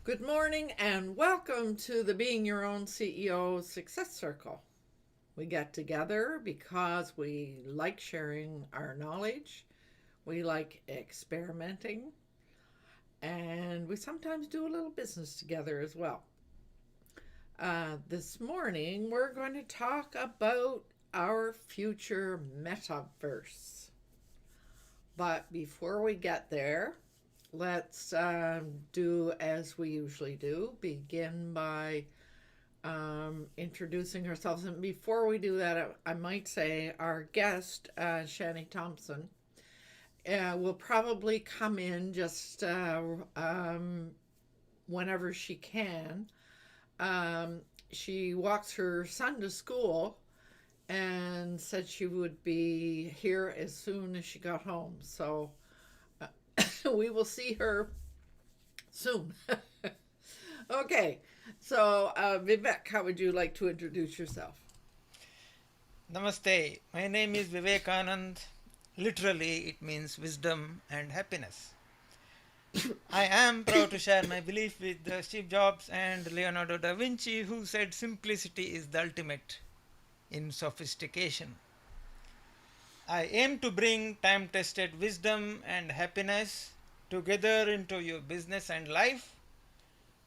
Good morning and welcome to the Being Your Own CEO Success Circle. We get together because we like sharing our knowledge, we like experimenting, and we sometimes do a little business together as well. This morning we're going to talk about our future metaverse. But before we get there, let's do as we usually do, begin by introducing ourselves. And before we do that, I might say our guest, Shani Thomson, will probably come in just whenever she can. She walks her son to school and said she would be here as soon as she got home. So we will see her soon. Okay, so Vivek, how would you like to introduce yourself? Namaste. My name is Vivekanand. Literally, it means wisdom and happiness. I am proud to share my belief with Steve Jobs and Leonardo da Vinci, who said simplicity is the ultimate in sophistication. I aim to bring time-tested wisdom and happiness together into your business and life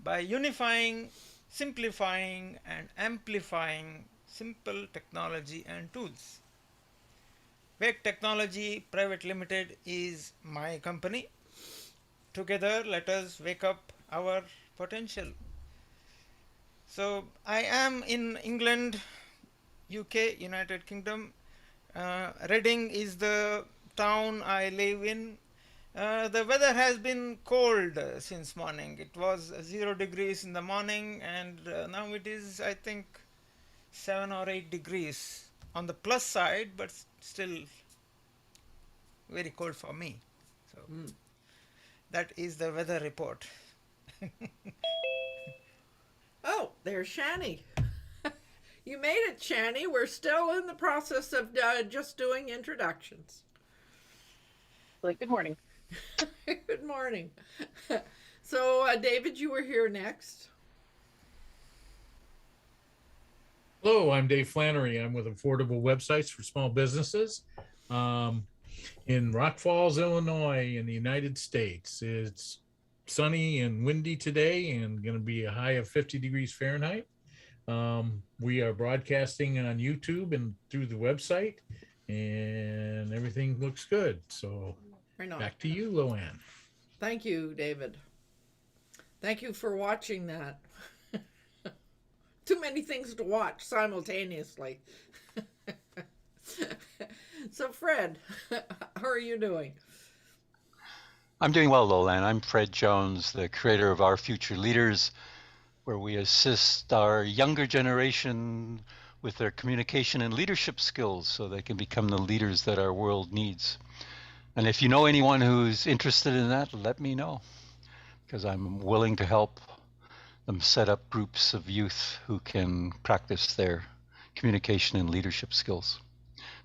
by unifying, simplifying, and amplifying simple technology and tools. Wake Technology Private Limited is my company. Together, let us wake up our potential. So, I am in England, UK, United Kingdom. Reading is the town I live in. The weather has been cold since morning. It was 0 degrees in the morning, and now it is, I think, 7 or 8 degrees on the plus side, but still very cold for me. So that is the weather report. Oh, there's Shani. You made it, Shani. We're still in the process of just doing introductions. Good morning. Good morning. So, David, you were here next. Hello, I'm Dave Flannery. I'm with Affordable Websites for Small Businesses in Rock Falls, Illinois, in the United States. It's sunny and windy today and going to be a high of 50 degrees Fahrenheit. We are broadcasting on YouTube and through the website, and everything looks good. So back to you, LowellAnn. Thank you, David. Thank you for watching that. Too many things to watch simultaneously. So, Fred, how are you doing? I'm doing well, LowellAnn. I'm Fred Jones, the creator of Our Future Leaders, where we assist our younger generation with their communication and leadership skills so they can become the leaders that our world needs. And if you know anyone who's interested in that, let me know, because I'm willing to help them set up groups of youth who can practice their communication and leadership skills.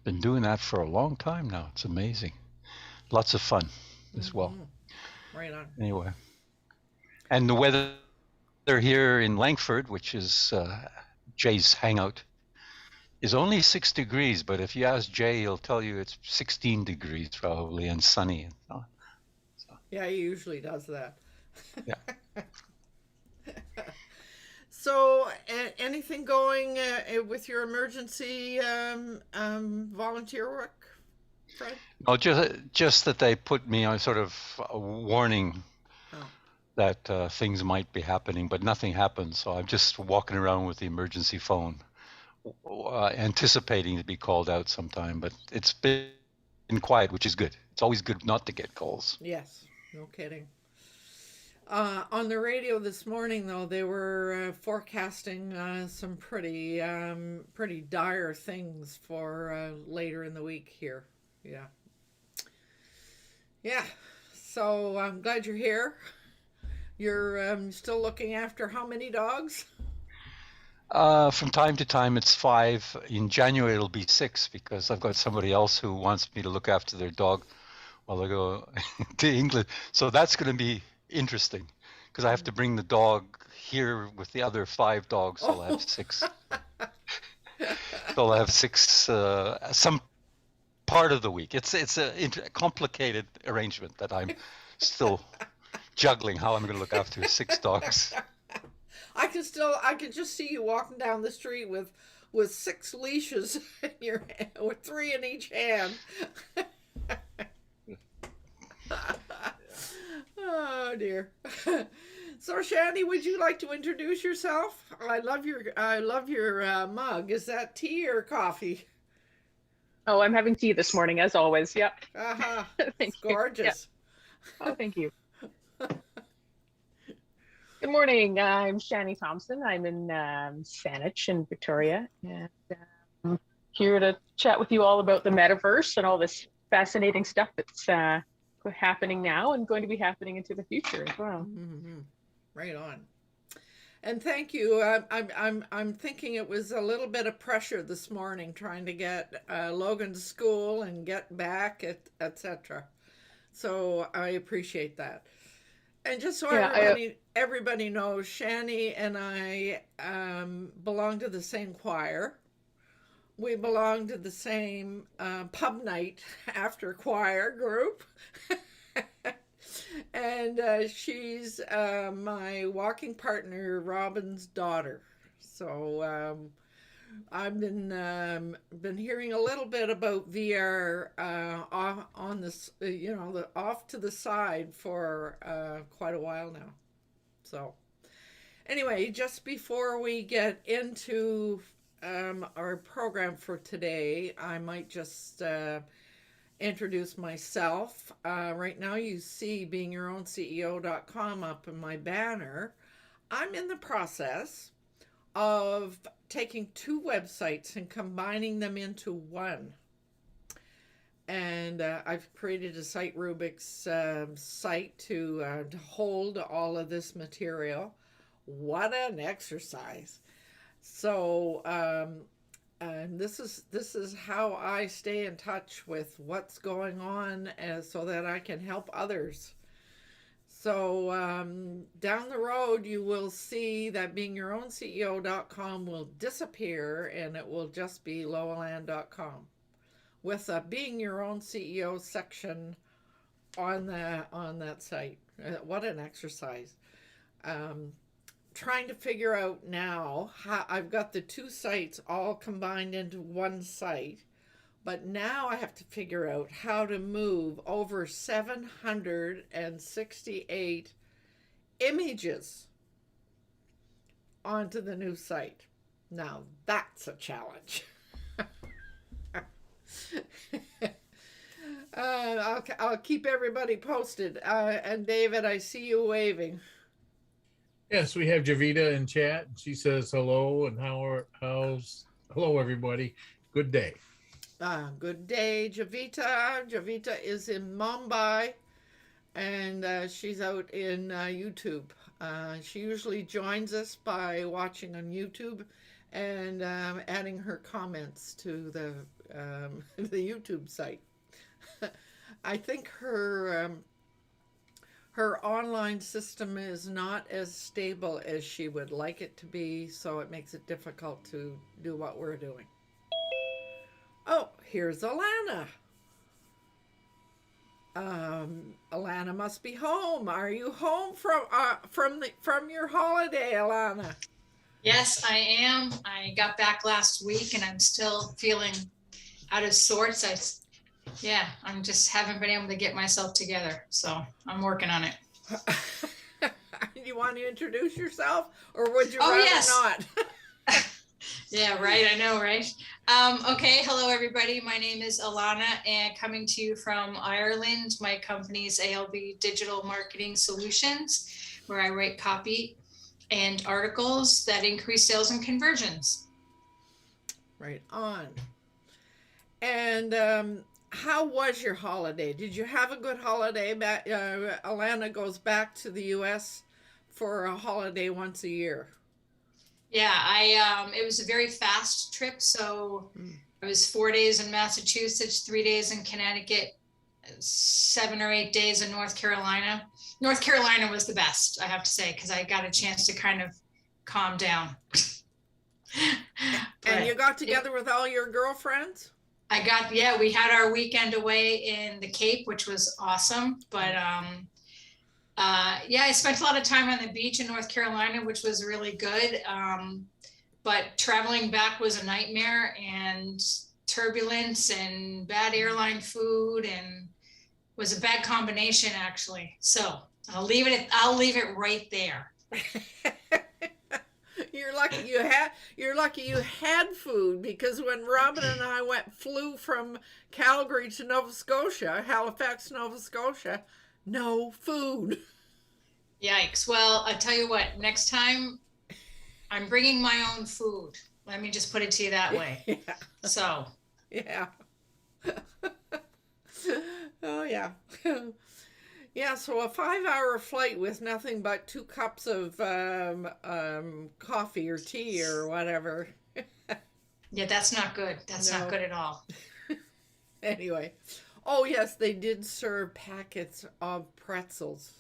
Been doing that for a long time now. It's amazing. Lots of fun as well. Right on. Anyway, and the weather here in Langford, which is Jay's hangout, is only 6 degrees, but if you ask Jay, he'll tell you it's 16 degrees probably and sunny. Yeah, he usually does that. Yeah. So, anything going with your emergency volunteer work, Fred? No, just that they put me on sort of a warning that things might be happening, but nothing happens. So I'm just walking around with the emergency phone, anticipating to be called out sometime. But it's been quiet, which is good. It's always good not to get calls. Yes, no kidding. On the radio this morning, though, they were forecasting some pretty dire things for later in the week here. Yeah. So I'm glad you're here. You're still looking after how many dogs? From time to time, it's 5. In January, it'll be 6 because I've got somebody else who wants me to look after their dog while I go to England. So that's going to be interesting because I have to bring the dog here with the other 5 dogs. So I'll have Oh. 6. So I'll have 6 some part of the week. It's a complicated arrangement that I'm still juggling how I'm going to look after 6 dogs. I can just see you walking down the street with 6 leashes in your hand, with 3 in each hand. Oh dear. So Shani, would you like to introduce yourself? I love your mug. Is that tea or coffee? Oh, I'm having tea this morning, as always. Yep. Uh-huh. Thank It's you. Yeah. gorgeous. Oh, thank you. Good morning. I'm Shani Thomson. I'm in Saanich in Victoria, and I'm here to chat with you all about the metaverse and all this fascinating stuff that's happening now and going to be happening into the future as well. Mm-hmm. Right on. And thank you. I'm thinking it was a little bit of pressure this morning trying to get Logan to school and get back, etc. So I appreciate that. And just so everybody knows, Shani and I belong to the same choir. We belong to the same pub night after choir group. And she's my walking partner, Robin's daughter. So I've been hearing a little bit about VR on this, off to the side for quite a while now. So anyway, just before we get into our program for today, I might just introduce myself. Right now you see beingyourownCEO.com up in my banner. I'm in the process of taking 2 websites and combining them into one. And I've created a Site Rubik's site to hold all of this material. What an exercise. So and this is how I stay in touch with what's going on, so that I can help others. So down the road, you will see that beingyourownCEO.com will disappear, and it will just be LowellAnn.com with a Being Your Own CEO section on that site. What an exercise. Trying to figure out now how I've got the 2 sites all combined into one site, but now I have to figure out how to move over 768 images onto the new site. Now that's a challenge. I'll keep everybody posted. And David, I see you waving. Yes, we have Javita in chat. She says hello and hello everybody. Good day. Good day, Javita. Javita is in Mumbai, and she's out in YouTube. She usually joins us by watching on YouTube and adding her comments to the the YouTube site. I think her online system is not as stable as she would like it to be, so it makes it difficult to do what we're doing. Oh, here's Alana. Alana must be home. Are you home from your holiday, Alana? Yes, I am. I got back last week and I'm still feeling out of sorts. I'm just haven't been able to get myself together. So I'm working on it. You want to introduce yourself, or would you Oh, rather yes. not? Yeah, right. I know, right? Okay. Hello, everybody. My name is Alana, and coming to you from Ireland. My company is ALB Digital Marketing Solutions, where I write copy and articles that increase sales and conversions. Right on. And how was your holiday? Did you have a good holiday? Alana goes back to the U.S. for a holiday once a year. Yeah, it was a very fast trip. So I was 4 days in Massachusetts, 3 days in Connecticut, 7 or 8 days in North Carolina. North Carolina was the best, I have to say, because I got a chance to kind of calm down. And you got together with all your girlfriends? Yeah, we had our weekend away in the Cape, which was awesome. But yeah, I spent a lot of time on the beach in North Carolina, which was really good. But traveling back was a nightmare, and turbulence and bad airline food, and was a bad combination, actually. So I'll leave it right there. You're lucky you had food, because when Robin and I flew from Calgary to Nova Scotia, Halifax, Nova Scotia, no food. Yikes. Well, I tell you what, next time I'm bringing my own food. Let me just put it to you that way. Yeah. So. Yeah. Oh, yeah. Yeah, so a 5-hour flight with nothing but 2 cups of coffee or tea or whatever. Yeah, that's not good. That's not good at all. Anyway. Oh, yes, they did serve packets of pretzels.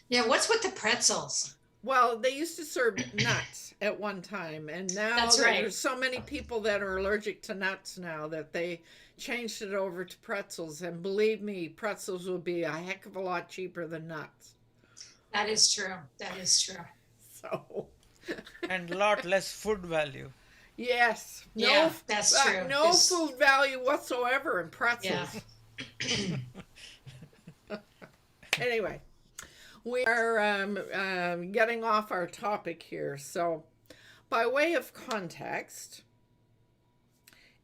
Yeah, what's with the pretzels? Well, they used to serve nuts at one time, and now there's so many people that are allergic to nuts now that they changed it over to pretzels. And believe me, pretzels will be a heck of a lot cheaper than nuts. That is true. That is true. So. And a lot less food value. Yes. Yeah, that's true. No food value whatsoever in pretzels. Yeah. Anyway. We are getting off our topic here. So, by way of context,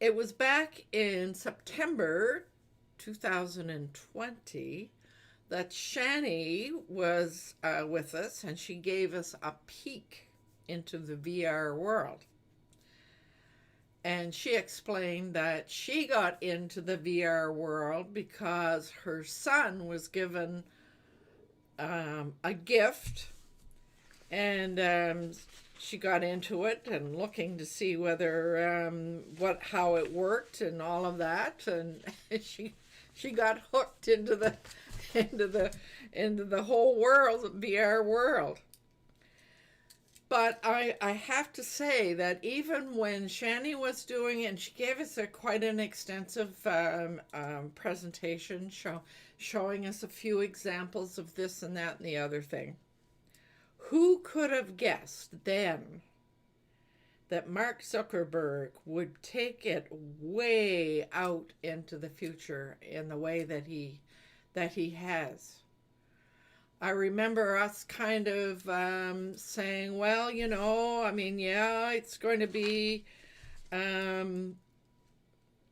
it was back in September 2020 that Shani was with us, and she gave us a peek into the VR world. And she explained that she got into the VR world because her son was given a gift, and she got into it and looking to see whether how it worked and all of that, and she got hooked into the whole world, VR world. But I have to say that even when Shani was doing it, and she gave us quite an extensive presentation showing us a few examples of this and that and the other thing. Who could have guessed then that Mark Zuckerberg would take it way out into the future in the way that he has? I remember us kind of saying, well, it's going to be,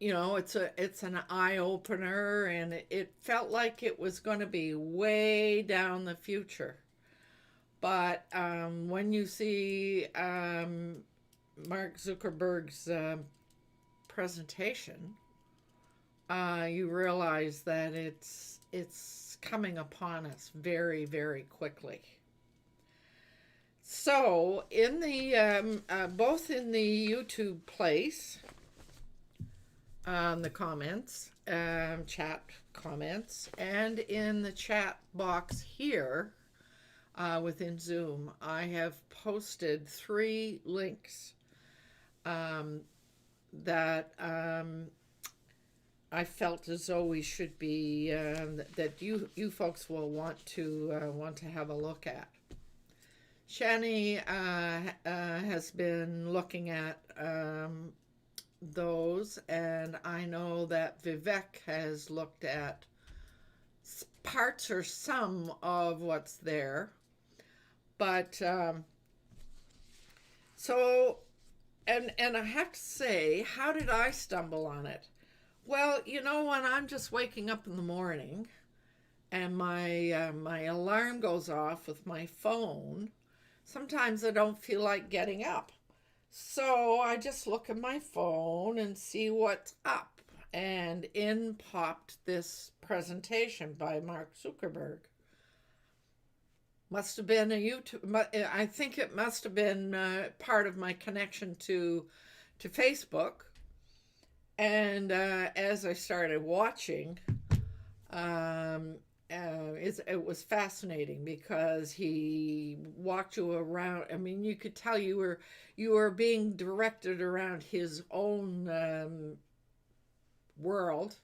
it's an eye-opener, and it felt like it was going to be way down the future. But when you see Mark Zuckerberg's presentation, you realize that it's coming upon us very, very quickly. So in the both in the YouTube place, the comments, chat comments, and in the chat box here within Zoom, I have posted 3 links that I felt as though we should be that you folks will want to have a look at. Shani has been looking at those, and I know that Vivek has looked at parts or some of what's there. But so, and I have to say, how did I stumble on it? Well, when I'm just waking up in the morning and my alarm goes off with my phone, sometimes I don't feel like getting up. So I just look at my phone and see what's up. And in popped this presentation by Mark Zuckerberg. Must have been a YouTube, I think it must have been part of my connection to Facebook. And as I started watching, Um, it was fascinating because he walked you around. I mean, you could tell you were being directed around his own world,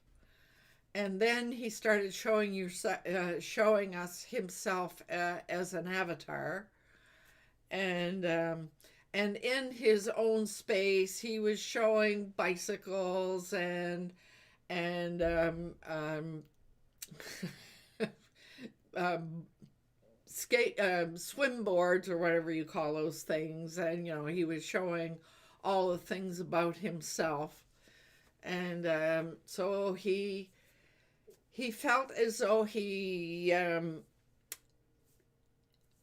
and then he started showing us himself as an avatar, and in his own space, he was showing bicycles and um, skate swim boards or whatever you call those things, and he was showing all the things about himself, and so he felt as though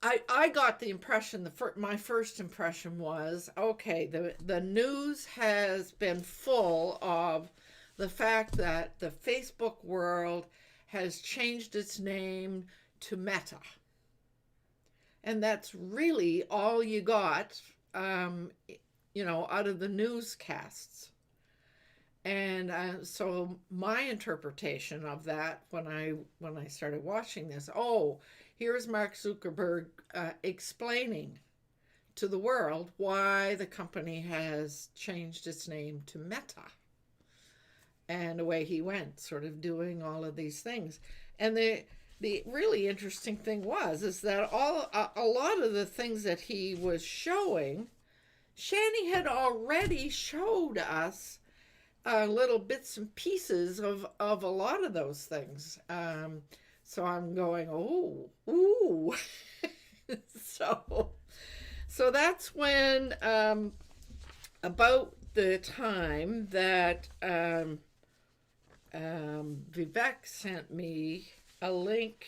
I got the impression, my first impression was, okay, the news has been full of the fact that the Facebook world has changed its name to Meta. And that's really all you got, out of the newscasts. And so my interpretation of that when I started watching this, here's Mark Zuckerberg explaining to the world why the company has changed its name to Meta. And away he went, sort of doing all of these things. And the really interesting thing is that a lot of the things that he was showing, Shani had already showed us little bits and pieces of a lot of those things. So I'm going, ooh. So that's when, about the time that Vivek sent me a link,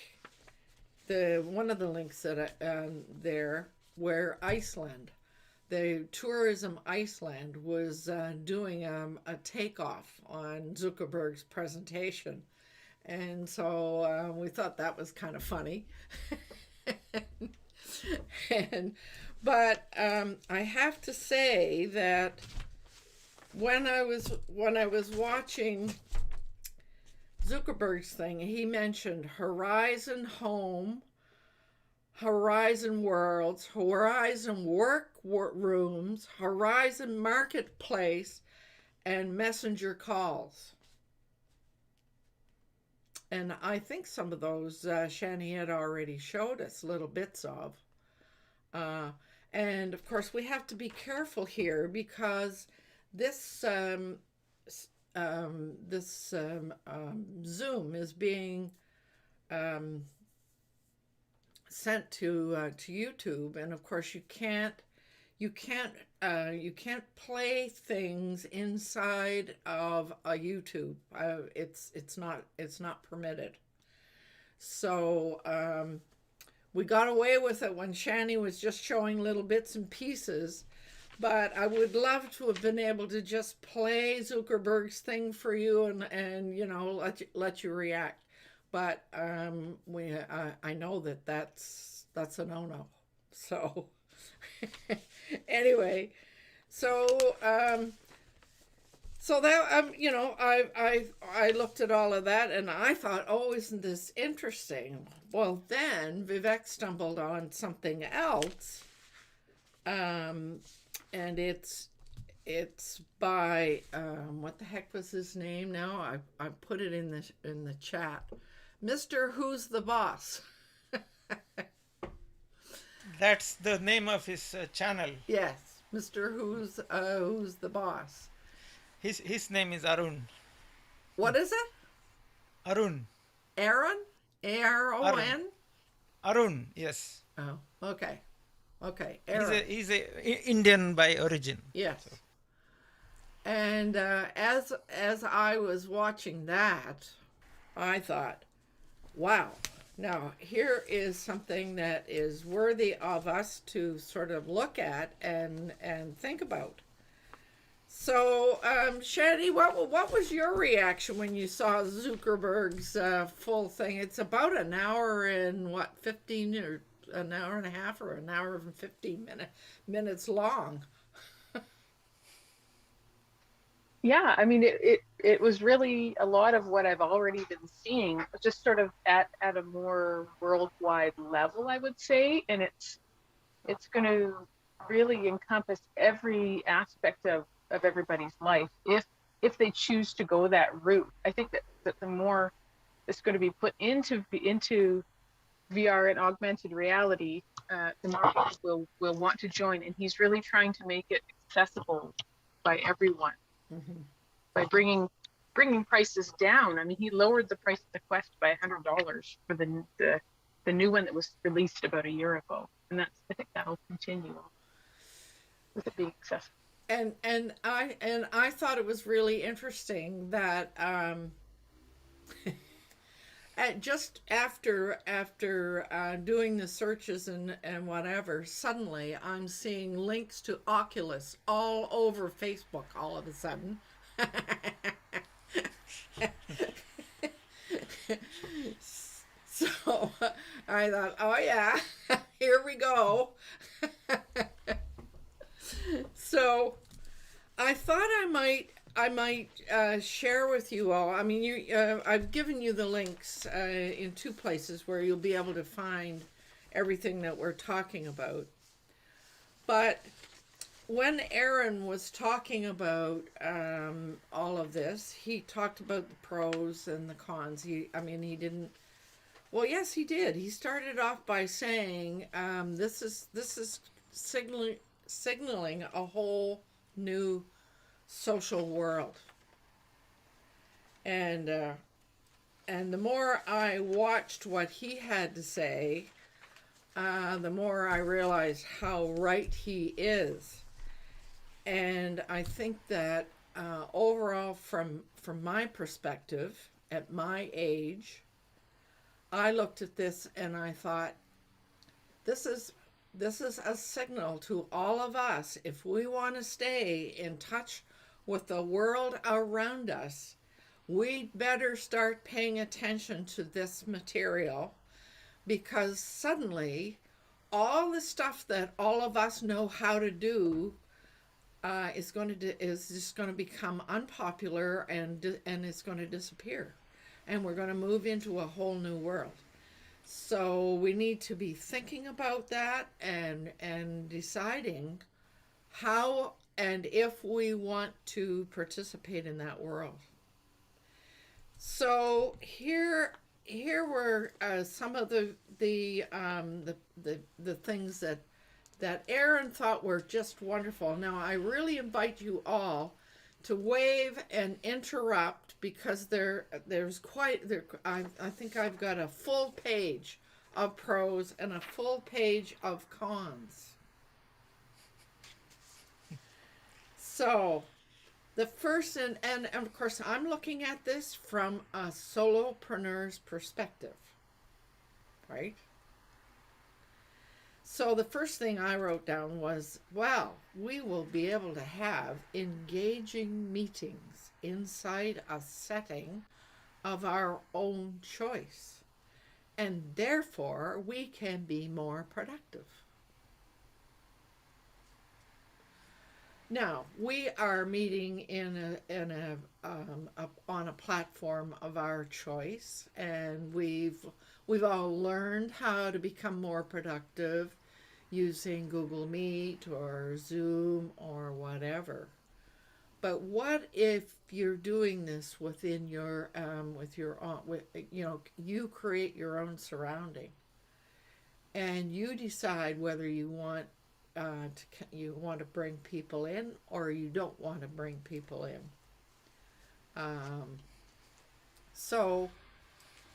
one of the links that there, where Iceland, the Tourism Iceland was doing a takeoff on Zuckerberg's presentation. And so we thought that was kind of funny. But I have to say that when I was watching Zuckerberg's thing, he mentioned Horizon Home, Horizon Worlds, Horizon Workrooms, Horizon Marketplace, and Messenger Calls. And I think some of those Shani had already showed us little bits of. And of course, we have to be careful here because this Zoom is being sent to YouTube, and of course you can't play things inside of a YouTube. It's not permitted. So we got away with it when Shani was just showing little bits and pieces. But I would love to have been able to just play Zuckerberg's thing for you and let you react. But I know that's a no-no. So anyway, so that I looked at all of that and I thought, isn't this interesting? Well, then Vivek stumbled on something else. And it's by what the heck was his name now? I put it in the chat. Mr. Who's the Boss. That's the name of his channel. Yes, Mr. Who's the Boss. His name is Arun. What is it? Arun. Aaron? Aron? Arun, yes. Oh, okay. Okay, Aaron. He's a Indian by origin. Yes. So. And as I was watching that, I thought, wow, now here is something that is worthy of us to sort of look at and think about. So, Shani, what was your reaction when you saw Zuckerberg's full thing? It's about an hour and 15 or an hour and a half or an hour and 15 minutes long. Yeah, I mean, it was really a lot of what I've already been seeing, just sort of at a more worldwide level, I would say, and it's going to really encompass every aspect of everybody's life if they choose to go that route. I think that the more that's going to be put into VR and augmented reality, the more people will want to join. And he's really trying to make it accessible by everyone Mm-hmm. by bringing prices down. I mean, he lowered the price of the Quest by $100 for the new one that was released about a year ago, and I think that'll continue with it being accessible. And I thought it was really interesting that just after doing the searches and whatever, suddenly I'm seeing links to Oculus all over Facebook all of a sudden. So I thought, oh yeah, here we go. So I thought I might share with you all. I mean, I've given you the links in two places where you'll be able to find everything that we're talking about. But when Aaron was talking about all of this, he talked about the pros and the cons. He didn't. Well, yes, he did. He started off by saying this is signaling a whole new social world. And the more I watched what he had to say, the more I realized how right he is. And I think that overall, from my perspective, at my age, I looked at this and I thought, this is a signal to all of us. If we want to stay in touch with the world around us, we'd better start paying attention to this material, because suddenly all the stuff that all of us know how to do is just going to become unpopular, and it's going to disappear, and we're going to move into a whole new world. So we need to be thinking about that and deciding how and if we want to participate in that world. So here were some of the things that Aaron thought were just wonderful. Now I really invite you all to wave and interrupt, because I think I've got a full page of pros and a full page of cons. So the first, and of course I'm looking at this from a solopreneur's perspective, right? So the first thing I wrote down was, well, we will be able to have engaging meetings inside a setting of our own choice, and therefore we can be more productive. Now, we are meeting on a platform of our choice, and we've all learned how to become more productive using Google Meet or Zoom or whatever. But what if you're doing this within your you create your own surrounding, and you decide whether you want to bring people in or you don't want to bring people in. So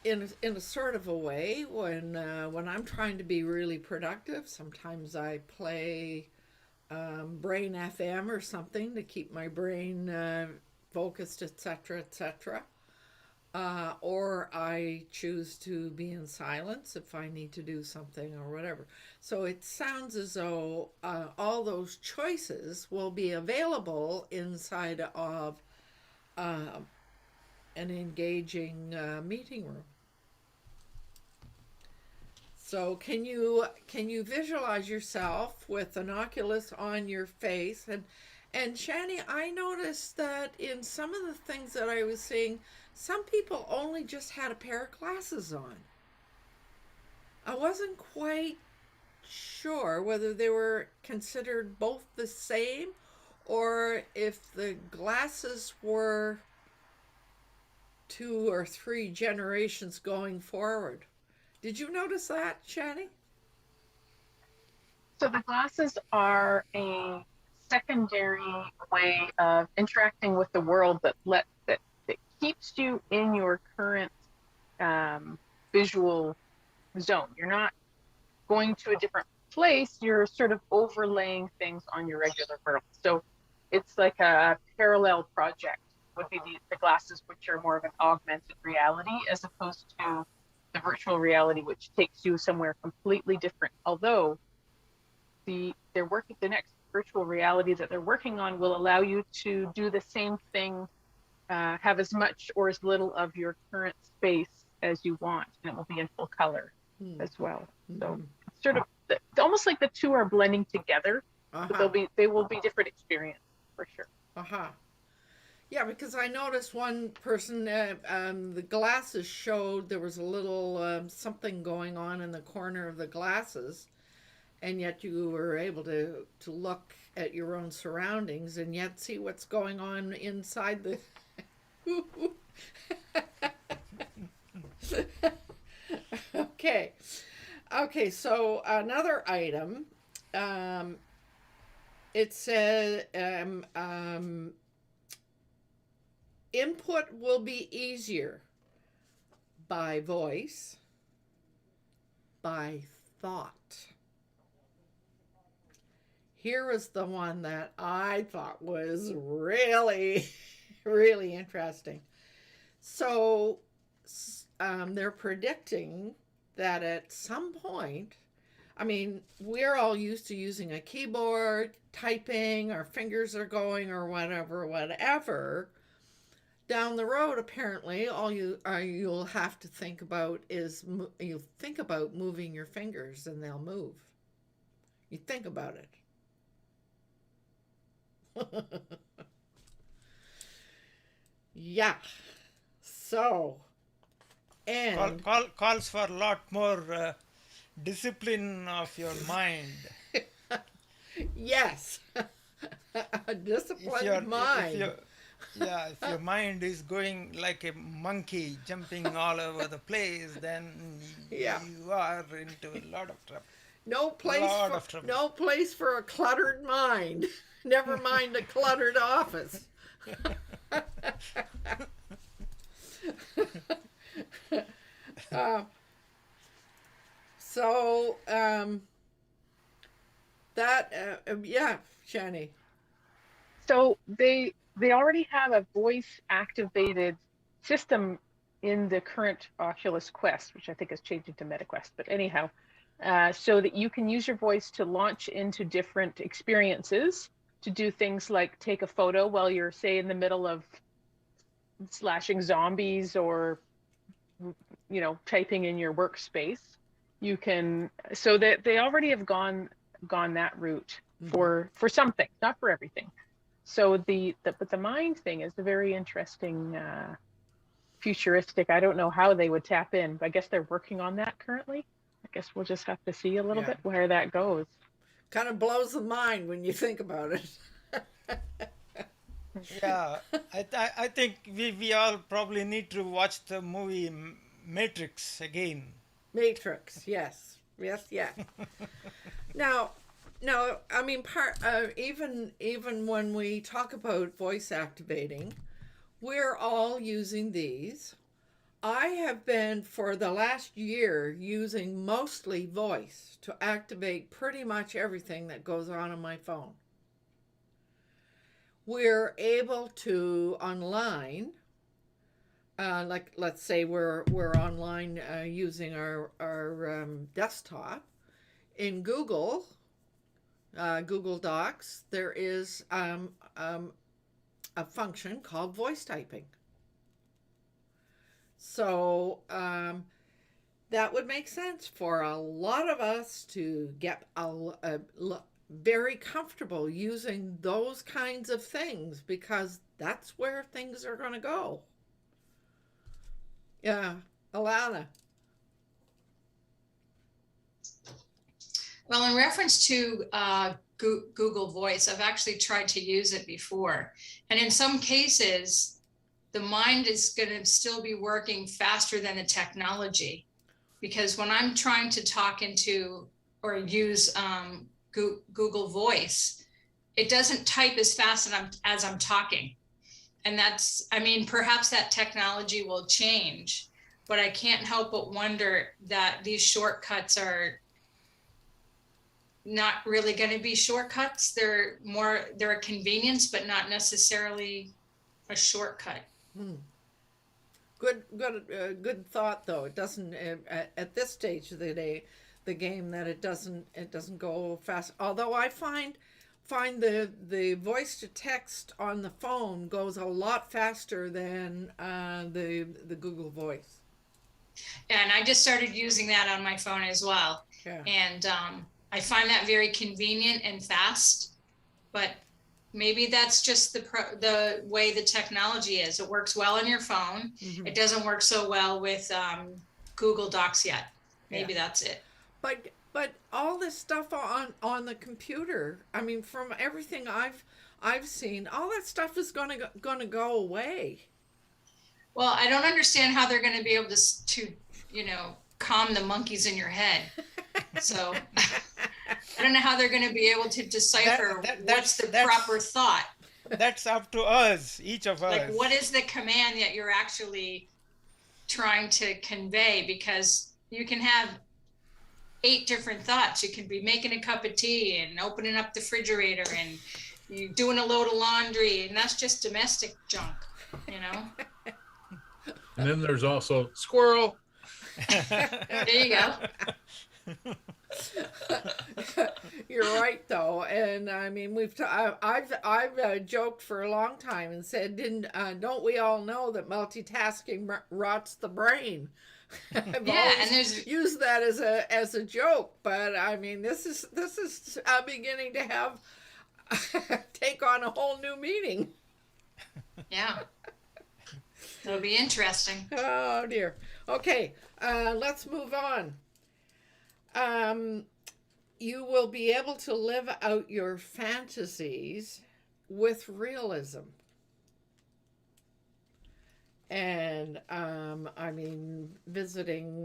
in a sort of a way, when I'm trying to be really productive, sometimes I play Brain FM or something to keep my brain focused, etc., etc. Or I choose to be in silence if I need to do something or whatever. So it sounds as though all those choices will be available inside of an engaging meeting room. So can you visualize yourself with an Oculus on your face, And Shani, I noticed that in some of the things that I was seeing, some people only just had a pair of glasses on. I wasn't quite sure whether they were considered both the same or if the glasses were 2 or 3 generations going forward. Did you notice that, Shani? So the glasses are a secondary way of interacting with the world that keeps you in your current visual zone. You're not going to a different place. You're sort of overlaying things on your regular world. So it's like a parallel project would be the glasses, which are more of an augmented reality as opposed to the virtual reality, which takes you somewhere completely different. Although the next virtual reality that they're working on will allow you to do the same thing, have as much or as little of your current space as you want, and it will be in full color as well. So it's sort of almost like the two are blending together, but they will be different experiences for sure. Yeah, because I noticed one person, the glasses showed there was a little something going on in the corner of the glasses, and yet you were able to look at your own surroundings and yet see what's going on inside the. Okay, so another item, it said input will be easier by voice, by thought. Here was the one that I thought was really, really interesting. So they're predicting that at some point, I mean, we're all used to using a keyboard, typing, our fingers are going or whatever. Down the road, apparently, all you'll have to think about is you think about moving your fingers and they'll move. You think about it. Yeah. So, and calls for a lot more discipline of your mind. Yes. A disciplined mind. If your mind is going like a monkey jumping all over the place, then you are into a lot of trouble. No place for a cluttered mind. Never mind a cluttered office. Shani. So they already have a voice activated system in the current Oculus Quest, which I think is changing to MetaQuest, but anyhow, so that you can use your voice to launch into different experiences, to do things like take a photo while you're, say, in the middle of slashing zombies or, you know, typing in your workspace. You can, so that they already have gone that route for some things, not for everything. So but the mind thing is a very interesting, futuristic. I don't know how they would tap in, but I guess they're working on that currently. I guess we'll just have to see a little bit where that goes. Kind of blows the mind when you think about it. Yeah, I think we all probably need to watch the movie Matrix again. Matrix, yes. Now, I mean, even when we talk about voice activating, we're all using these. I have been, for the last year, using mostly voice to activate pretty much everything that goes on my phone. We're able to online, like let's say we're online using our desktop. In Google Docs, there is a function called voice typing. So that would make sense for a lot of us to get very comfortable using those kinds of things because that's where things are going to go. Yeah, Alana. Well, in reference to Google Voice, I've actually tried to use it before. And in some cases, the mind is going to still be working faster than the technology. Because when I'm trying to talk into or use Google Voice, it doesn't type as fast as I'm talking. And that's, I mean, perhaps that technology will change, but I can't help but wonder that these shortcuts are not really going to be shortcuts. They're a convenience, but not necessarily a shortcut. Good thought though. It doesn't at this stage of the game that it doesn't go fast. Although I find the voice to text on the phone goes a lot faster than the Google Voice. And I just started using that on my phone as well. Yeah. And I find that very convenient and fast, but maybe that's just the way the technology is. It works well on your phone. Mm-hmm. It doesn't work so well with Google Docs yet. Maybe that's it. But all this stuff on the computer, I mean, from everything I've seen, all that stuff is gonna go away. Well, I don't understand how they're going to be able to calm the monkeys in your head. So I don't know how they're going to be able to decipher what's the proper thought. That's up to us, each of us. Like, what is the command that you're actually trying to convey? Because you can have 8 different thoughts. You can be making a cup of tea and opening up the refrigerator and you doing a load of laundry, and that's just domestic junk, And then there's also squirrel. There you go. You're right though, and I mean I've joked for a long time and said, don't we all know that multitasking rots the brain? I've and there's used that as a joke, but I mean this is beginning to have take on a whole new meaning. Yeah. That'll be interesting. Oh dear. Okay, let's move on. You will be able to live out your fantasies with realism. And I mean, visiting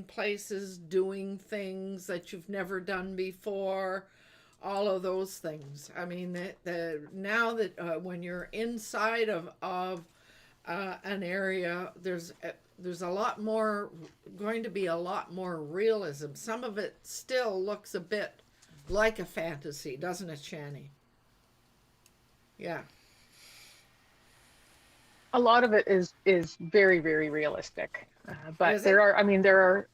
places, doing things that you've never done before, all of those things. I mean, now that when you're inside of an area, there's a lot more, going to be a lot more realism. Some of it still looks a bit like a fantasy, doesn't it, Shani? Yeah. A lot of it is very, very realistic. But Is it?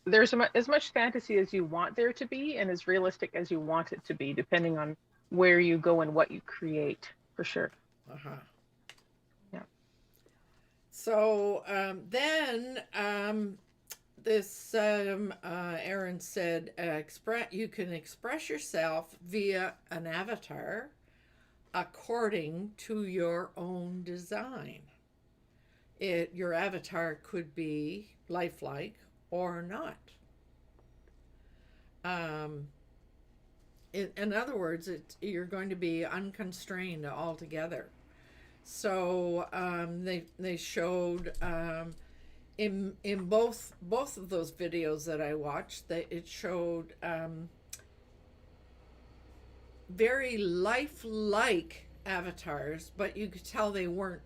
there's as much fantasy as you want there to be and as realistic as you want it to be, depending on where you go and what you create, for sure. Uh-huh. Yeah. So then this Aaron said, you can express yourself via an avatar according to your own design. Your avatar could be lifelike or not. In other words, you're going to be unconstrained altogether. So they showed in both of those videos that I watched, it showed very lifelike avatars, but you could tell they weren't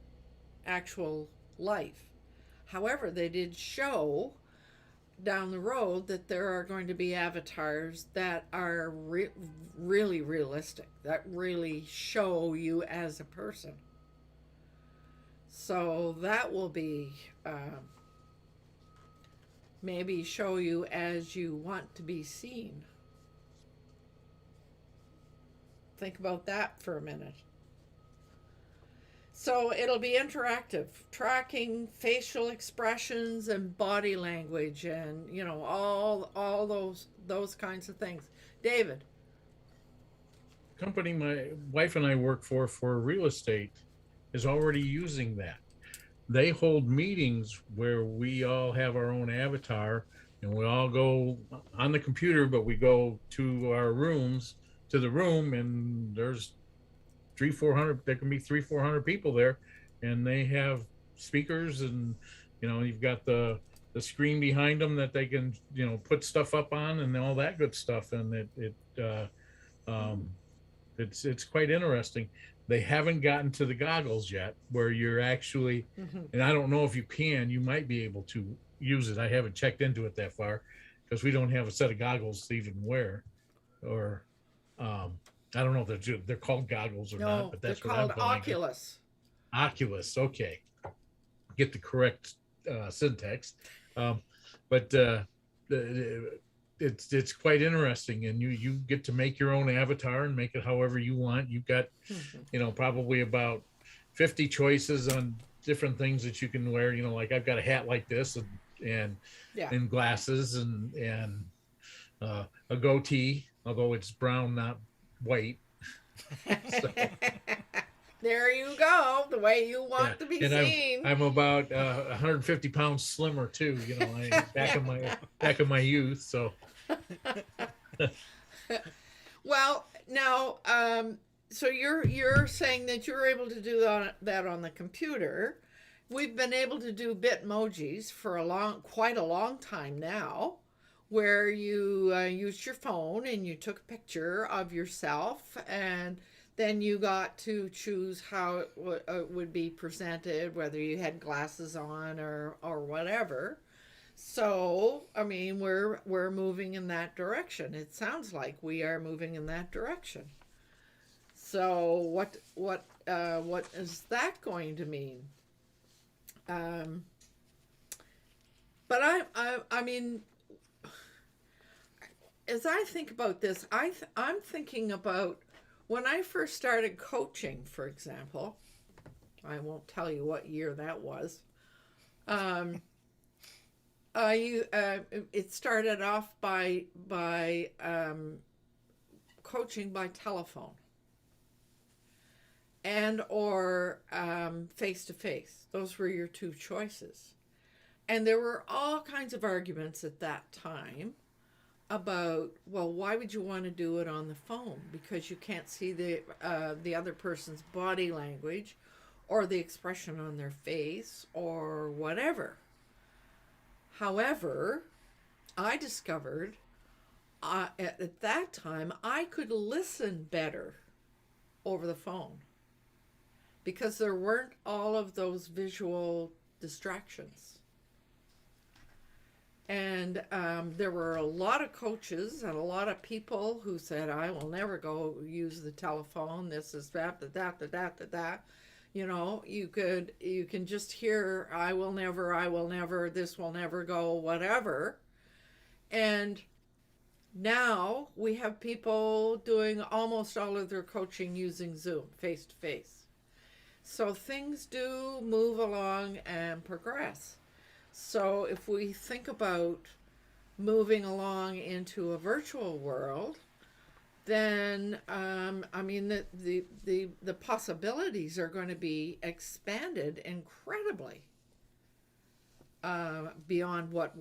actual life. However, they did show down the road that there are going to be avatars that are really realistic, that really show you as a person. So that will be maybe show you as you want to be seen. Think about that for a minute. So it'll be interactive, tracking facial expressions and body language, and all those kinds of things. David. Company my wife and I work for real estate is already using that. They hold meetings where we all have our own avatar and we all go on the computer, but we go to our rooms, to the room, and there's 400, there can be 400 people there, and they have speakers, and you've got the screen behind them that they can put stuff up on and all that good stuff, and um, it's quite interesting. They haven't gotten to the goggles yet, where you're actually, Mm-hmm. and I don't know if you can. You might be able to use it. I haven't checked into it that far because we don't have a set of goggles to even wear, or I don't know if they're called goggles or not, No, but they're that's what I'm called calling it. Oculus. Oculus. Okay, get the correct syntax, but it's quite interesting, and you get to make your own avatar and make it however you want. You've got probably about 50 choices on different things that you can wear. Like I've got a hat like this, and Yeah. and glasses, and a goatee, although it's brown, not white. So, there you go. The way you want to be and seen. I'm about 150 pounds slimmer too. Back in my youth. So. Well, now, so you're saying that you're able to do that on the computer. We've been able to do Bitmojis for quite a long time now, where you used your phone and you took a picture of yourself, and then you got to choose how it would be presented, whether you had glasses on or whatever. So, I mean, we're moving in that direction. It sounds like we are moving in that direction. So, what is that going to mean? But I mean, as I think about this, I'm thinking about when I first started coaching, for example. I won't tell you what year that was. It started off by coaching by telephone and or face to face. Those were your two choices, and there were all kinds of arguments at that time about, well, why would you want to do it on the phone? Because you can't see the other person's body language or the expression on their face or whatever. However, I discovered at that time I could listen better over the phone because there weren't all of those visual distractions. And there were a lot of coaches and a lot of people who said, I will never go use the telephone. This is that. You can just hear, I will never, this will never go, whatever. And now we have people doing almost all of their coaching using Zoom, face to face. So things do move along and progress. So if we think about moving along into a virtual world, then I mean the possibilities are going to be expanded incredibly beyond what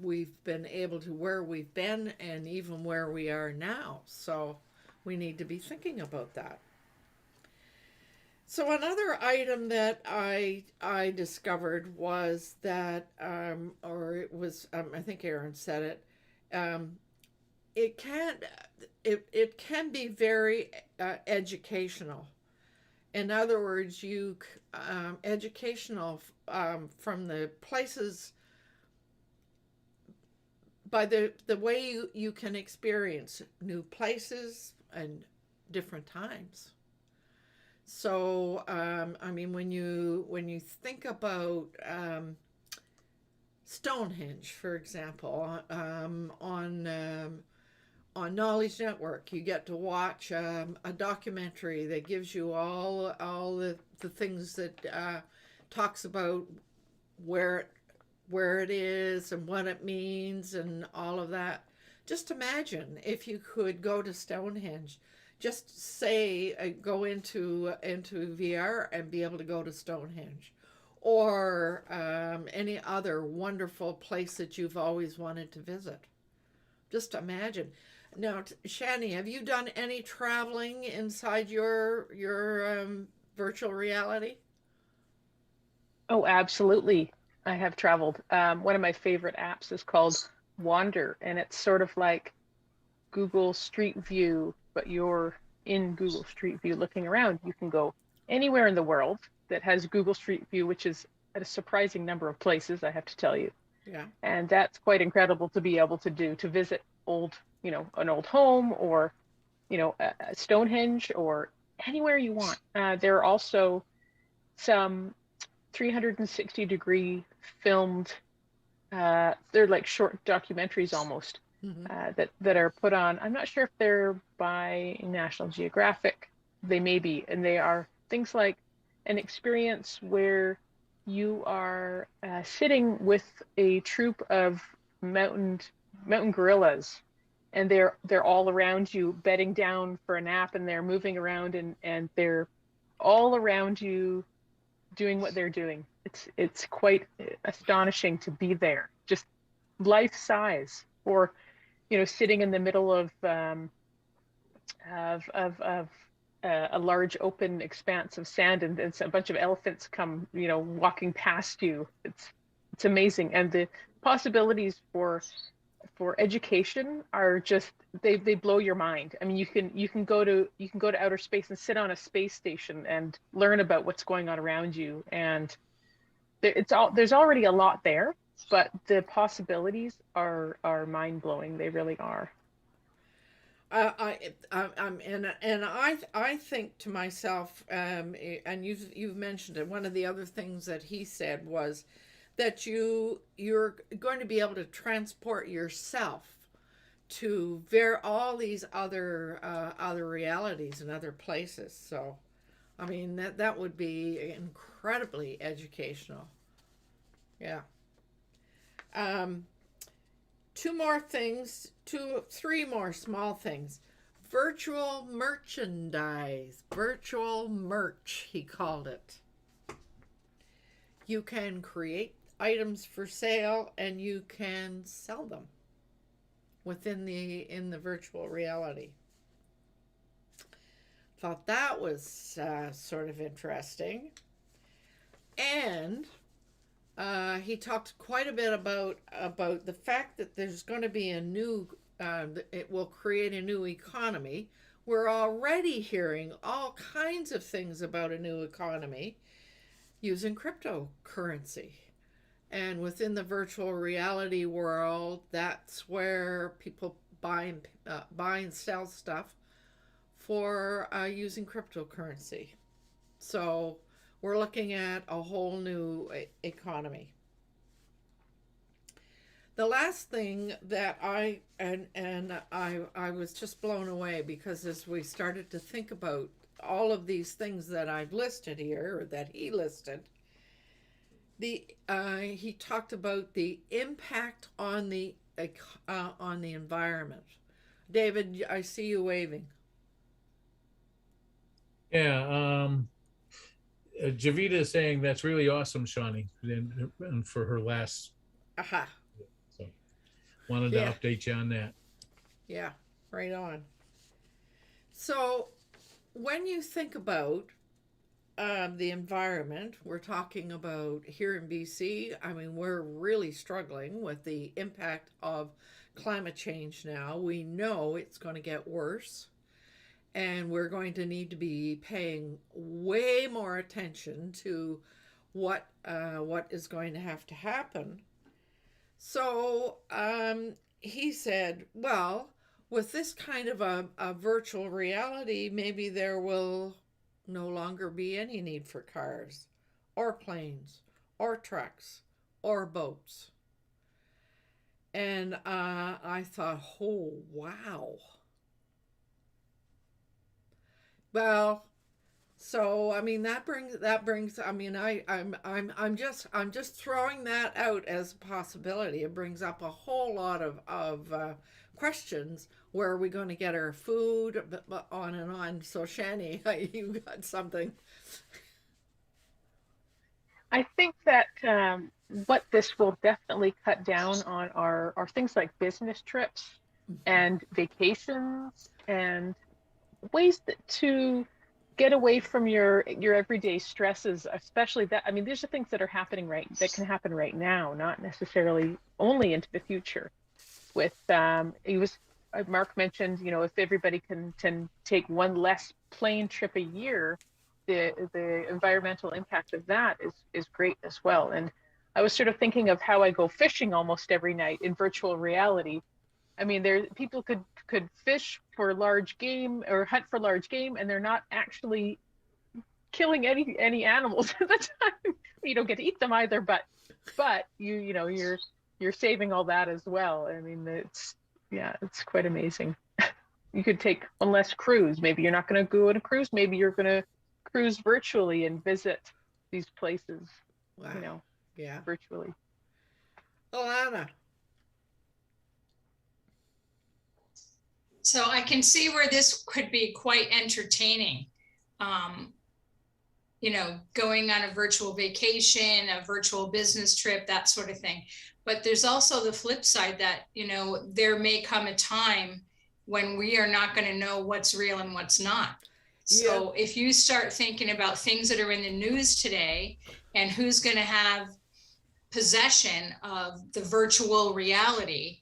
we've been able to, where we've been, and even where we are now. So we need to be thinking about that. So another item that I discovered was that, or it was, I think Aaron said it, it can be very educational. In other words, educational from the places, by the way you can experience new places and different times. So, I mean, when you think about Stonehenge, for example, on Knowledge Network, you get to watch a documentary that gives you all the things that talks about where where it is and what it means and all of that. Just imagine if you could go to Stonehenge. Just say go into VR and be able to go to Stonehenge, or any other wonderful place that you've always wanted to visit. Just imagine. Now, Shani, have you done any traveling inside your virtual reality? Oh, absolutely. I have traveled. One of my favorite apps is called Wander, and it's sort of like Google Street View, but you're in Google Street View looking around. You can go anywhere in the world that has Google Street View, which is at a surprising number of places, I have to tell you. Yeah. And that's quite incredible to be able to do, to visit an old home, or, a Stonehenge, or anywhere you want. There are also some 360-degree filmed, they're like short documentaries almost, that are put on. I'm not sure if they're by National Geographic. They may be, and they are things like an experience where you are sitting with a troop of mountain gorillas, and they're all around you, bedding down for a nap, and they're moving around, and they're all around you doing what they're doing. It's quite astonishing to be there, just life size. Or sitting in the middle of a large open expanse of sand, and a bunch of elephants come walking past you. It's amazing, and the possibilities for education are just, they blow your mind. I mean, you can go to outer space and sit on a space station and learn about what's going on around you, and there's already a lot there, but the possibilities are mind-blowing. They really are. I think to myself, and you've mentioned it. One of the other things that he said was that you're going to be able to transport yourself to all these other realities and other places. So, I mean, that would be incredibly educational. Yeah. Three more small things. Virtual merchandise, virtual merch, he called it. You can create items for sale and you can sell them in the virtual reality. Thought that was sort of interesting. And he talked quite a bit about the fact that there's going to be it will create a new economy. We're already hearing all kinds of things about a new economy using cryptocurrency. And within the virtual reality world, that's where people buy and sell stuff for using cryptocurrency. So we're looking at a whole new economy. The last thing that I was just blown away, because as we started to think about all of these things that I've listed here, or that he listed, he talked about the impact on the environment. David, I see you waving. Yeah, Javita is saying that's really awesome, Shani, and for her last. Aha. So, wanted to update you on that. Yeah, right on. So, when you think about the environment, we're talking about here in BC. I mean, we're really struggling with the impact of climate change now. We know it's going to get worse, and we're going to need to be paying way more attention to what is going to have to happen. So he said, well, with this kind of a virtual reality, maybe there will no longer be any need for cars or planes or trucks or boats. And I thought, oh wow. Well, so I mean that brings I mean I'm just throwing that out as a possibility. It brings up a whole lot of questions. Where are we going to get our food? But on and on. So Shani, you got something? I think that what this will definitely cut down on are things like business trips and vacations and ways to get away from your everyday stresses, especially that. I mean, these are things that are happening that can happen right now, not necessarily only into the future. With he was Mark mentioned, if everybody can take one less plane trip a year, the environmental impact of that is great as well. And I was sort of thinking of how I go fishing almost every night in virtual reality. I mean, there people could fish for large game or hunt for large game, and they're not actually killing any animals at the time. You don't get to eat them either, but you're saving all that as well. I mean, it's quite amazing. You could take one less cruise. Maybe you're not going to go on a cruise. Maybe you're going to cruise virtually and visit these places, Wow. Yeah. virtually. Alana. So I can see where this could be quite entertaining. Going on a virtual vacation, a virtual business trip, that sort of thing. But there's also the flip side that, there may come a time when we are not going to know what's real and what's not. So if you start thinking about things that are in the news today and who's going to have possession of the virtual reality,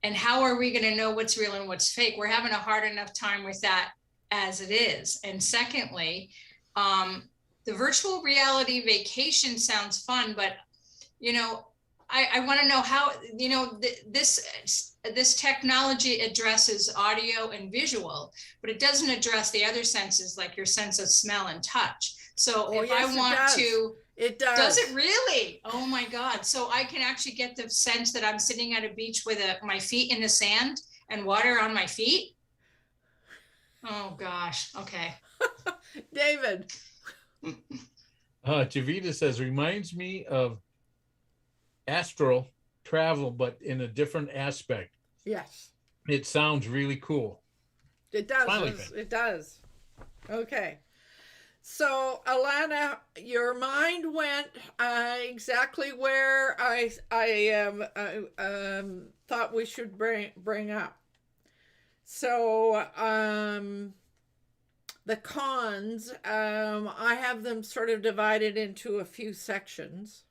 and how are we going to know what's real and what's fake? We're having a hard enough time with that as it is. And secondly, the virtual reality vacation sounds fun, but I want to know how, this technology addresses audio and visual, but it doesn't address the other senses like your sense of smell and touch. So if I want to, it does it really? Oh my God. So I can actually get the sense that I'm sitting at a beach with my feet in the sand and water on my feet. Oh gosh. Okay. David. Javita says, reminds me of astral travel, but in a different aspect. Yes. It sounds really cool. It does. It does. Okay. So, Alana, your mind went exactly where I thought we should bring up. So, the cons, I have them sort of divided into a few sections.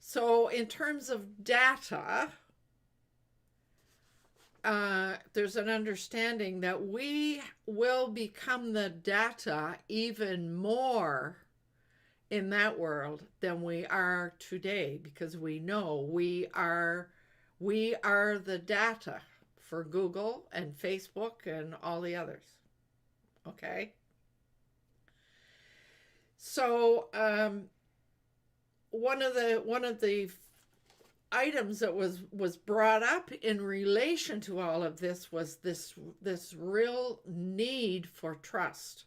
So, in terms of data, there's an understanding that we will become the data even more in that world than we are today, because we know we are the data for Google and Facebook and all the others. Okay. So one of the items that was brought up in relation to all of this was this real need for trust.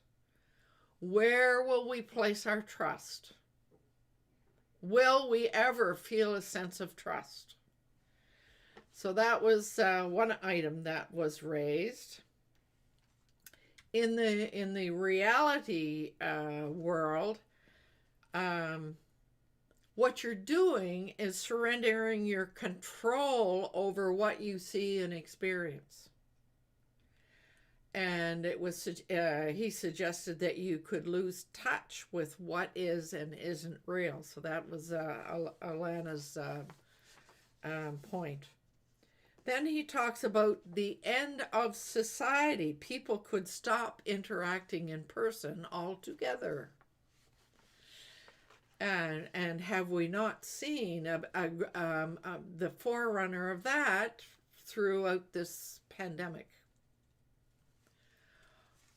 Where will we place our trust? Will we ever feel a sense of trust? So that was one item that was raised. In the reality world, what you're doing is surrendering your control over what you see and experience. And it was he suggested that you could lose touch with what is and isn't real. So that was Alana's point. Then he talks about the end of society. People could stop interacting in person altogether. And have we not seen the forerunner of that throughout this pandemic?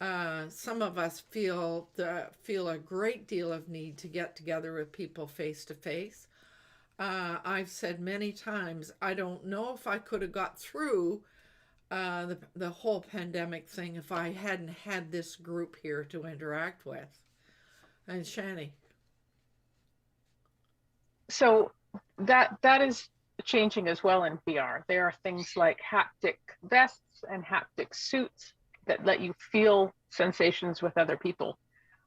Some of us feel a great deal of need to get together with people face to face. I've said many times, I don't know if I could have got through the whole pandemic thing if I hadn't had this group here to interact with. And Shani. So that is changing as well in VR. There are things like haptic vests and haptic suits that let you feel sensations with other people.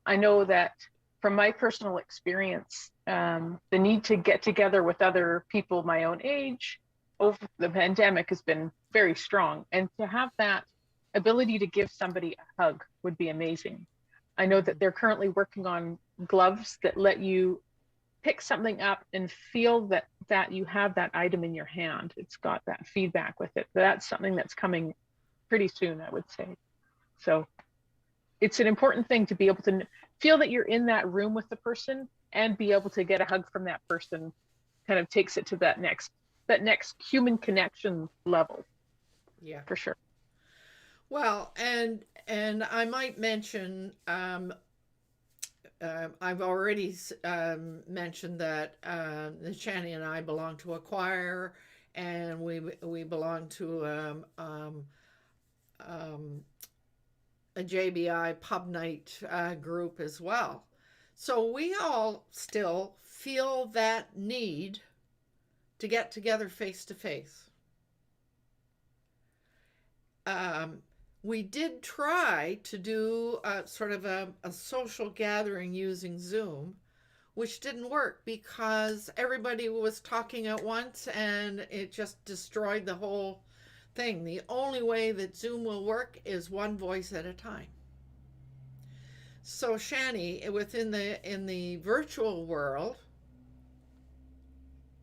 I know that from my personal experience, the need to get together with other people my own age over the pandemic has been very strong. And to have that ability to give somebody a hug would be amazing. I know that they're currently working on gloves that let you pick something up and feel that you have that item in your hand. It's got that feedback with it. That's something that's coming pretty soon, I would say. So it's an important thing to be able to feel that you're in that room with the person and be able to get a hug from that person. Kind of takes it to that next human connection level. Yeah, for sure. Well, and I might mention, I've already mentioned that Shani and I belong to a choir, and we belong to a JBI pub night group as well. So we all still feel that need to get together face to face. We did try to do sort of a social gathering using Zoom, which didn't work because everybody was talking at once and it just destroyed the whole thing. The only way that Zoom will work is one voice at a time. So Shani, in the virtual world,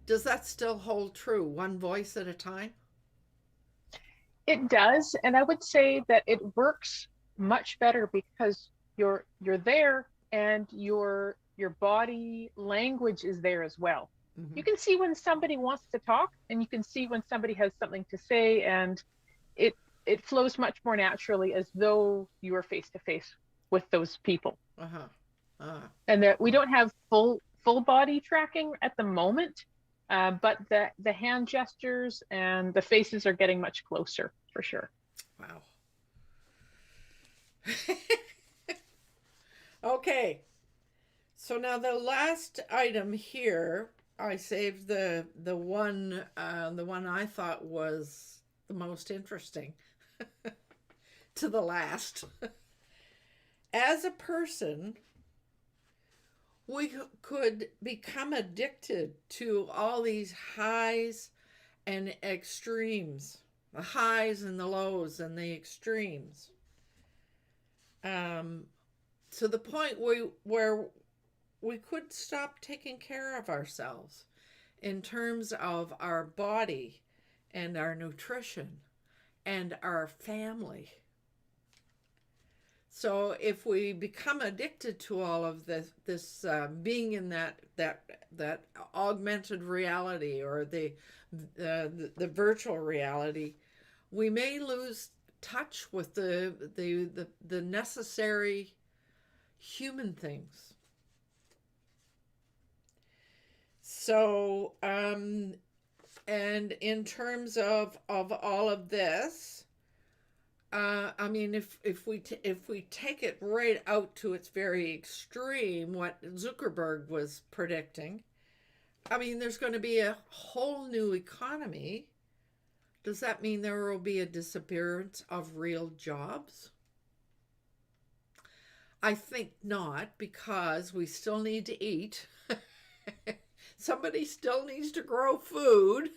does that still hold true? One voice at a time? It does, and I would say that it works much better because you're there and your body language is there as well. Mm-hmm. You can see when somebody wants to talk and you can see when somebody has something to say, and it flows much more naturally as though you are face to face with those people. And that we don't have full body tracking at the moment. But the hand gestures and the faces are getting much closer, for sure. Wow. Okay. So now the last item here, I saved the one I thought was the most interesting to the last. As a person, we could become addicted to all these highs and extremes, the highs and the lows and the extremes, to the point where we could stop taking care of ourselves in terms of our body and our nutrition and our family. So if we become addicted to all of this being in that augmented reality or the virtual reality, we may lose touch with the necessary human things. So and in terms of all of this, I mean, if we take it right out to its very extreme, what Zuckerberg was predicting, I mean, there's going to be a whole new economy. Does that mean there will be a disappearance of real jobs? I think not, because we still need to eat. Somebody still needs to grow food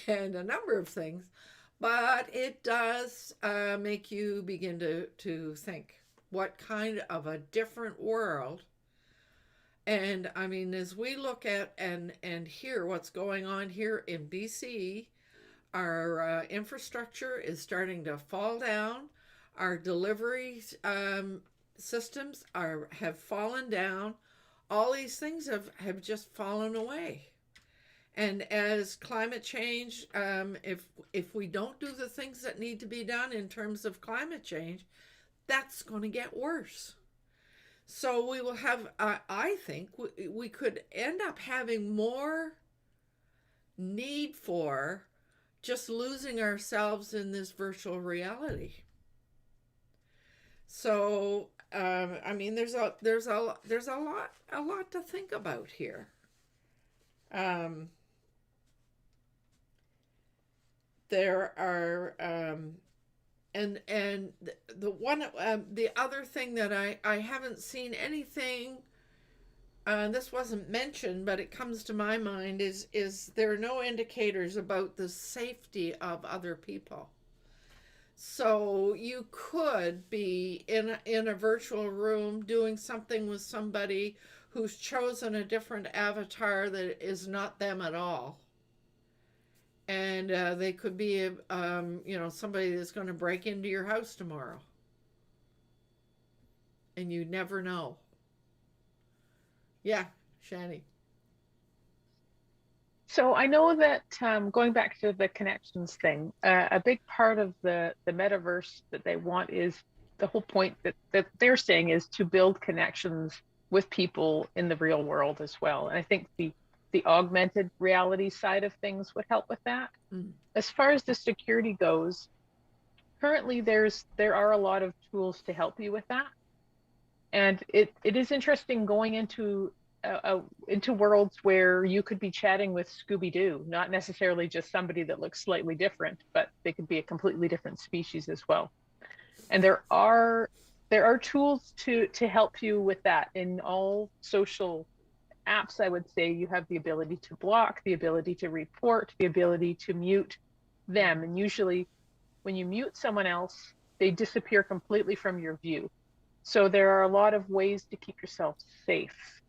and a number of things. But it does make you begin to think, what kind of a different world. And I mean, as we look at and hear what's going on here in BC, our infrastructure is starting to fall down. Our delivery systems have fallen down. All these things have just fallen away. And as climate change, if we don't do the things that need to be done in terms of climate change, that's going to get worse. So we will have, I think we could end up having more need for just losing ourselves in this virtual reality. So, I mean, there's a lot to think about here. There are, and the one, the other thing that I haven't seen anything, this wasn't mentioned, but it comes to my mind is there are no indicators about the safety of other people. So you could be in a virtual room doing something with somebody who's chosen a different avatar that is not them at all. And they could be, somebody that's going to break into your house tomorrow. And you never know. Yeah, Shani. So I know that going back to the connections thing, a big part of the metaverse that they want is the whole point that they're saying is to build connections with people in the real world as well. And I think the augmented reality side of things would help with that. As far as the security goes, currently there are a lot of tools to help you with that. And it is interesting going into worlds where you could be chatting with Scooby-Doo, not necessarily just somebody that looks slightly different, but they could be a completely different species as well. And there are tools to help you with that. In all social apps, I would say you have the ability to block, the ability to report, the ability to mute them. And usually when you mute someone else, they disappear completely from your view. So there are a lot of ways to keep yourself safe